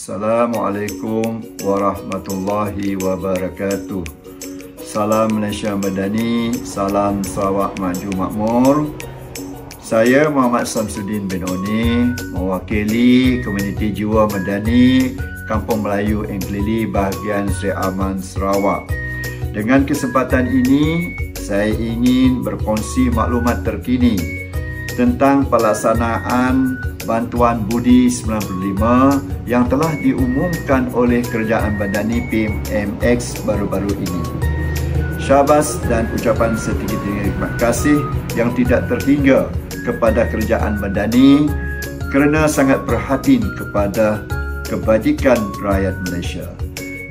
Assalamualaikum warahmatullahi wabarakatuh. Salam Malaysia Madani, salam Sarawak Maju Makmur. Saya Muhammad Samsudin bin Oni, mewakili komuniti jiwa Madani Kampung Melayu Engkelili bahagian Sri Aman, Sarawak. Dengan kesempatan ini, saya ingin berkongsi maklumat terkini tentang pelaksanaan Bantuan Budi 95 yang telah diumumkan oleh Kerajaan Madani PMX baru-baru ini. Syabas dan ucapan setinggi-tinggi terima kasih yang tidak terhingga kepada Kerajaan Madani kerana sangat perhatian kepada kebajikan rakyat Malaysia.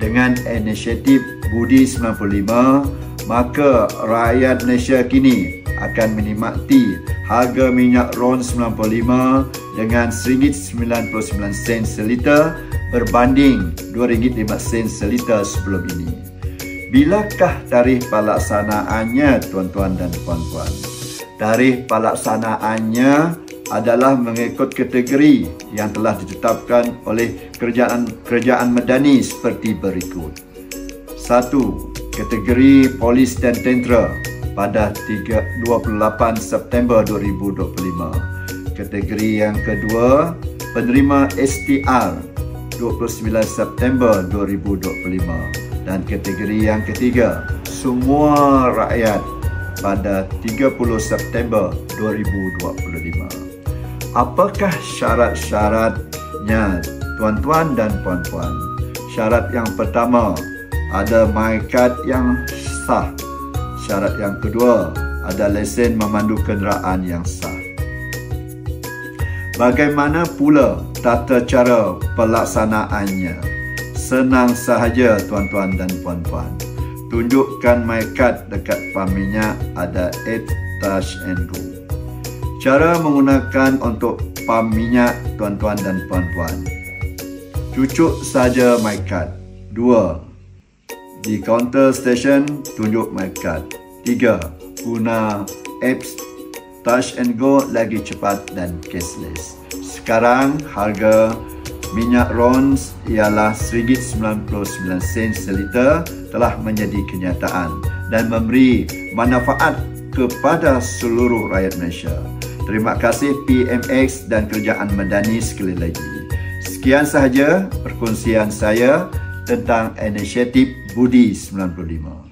Dengan inisiatif Budi 95, maka rakyat Malaysia kini akan menikmati harga minyak RON 95 dengan RM1.99 seliter berbanding RM2.05 seliter sebelum ini. Bilakah tarikh pelaksanaannya, tuan-tuan dan puan-puan? Tarikh pelaksanaannya adalah mengikut kategori yang telah ditetapkan oleh Kerajaan Madani seperti berikut. 1. Kategori Polis dan Tentera pada 28 September 2025. Kategori yang kedua, penerima STR 29 September 2025. Dan kategori yang ketiga, semua rakyat pada 30 September 2025. Apakah syarat-syaratnya, tuan-tuan dan puan-puan? Syarat yang pertama, ada MyKad yang sah. Syarat yang kedua, ada lesen memandu kenderaan yang sah. Bagaimana pula tata cara pelaksanaannya? Senang sahaja, tuan-tuan dan puan-puan. Tunjukkan MyKad dekat pam minyak, ada Add Touch and Go. Cara menggunakan untuk pam minyak, tuan-tuan dan puan-puan. Cucuk saja MyKad. 2. Di kaunter stesen, tunjuk MyKad. 3. Guna apps Touch and Go lagi cepat dan cashless. Sekarang harga minyak RON ialah RM1.99 seliter telah menjadi kenyataan dan memberi manfaat kepada seluruh rakyat Malaysia. Terima kasih PMX dan Kerajaan Madani sekali lagi. Sekian sahaja perkongsian saya tentang inisiatif Budi 95.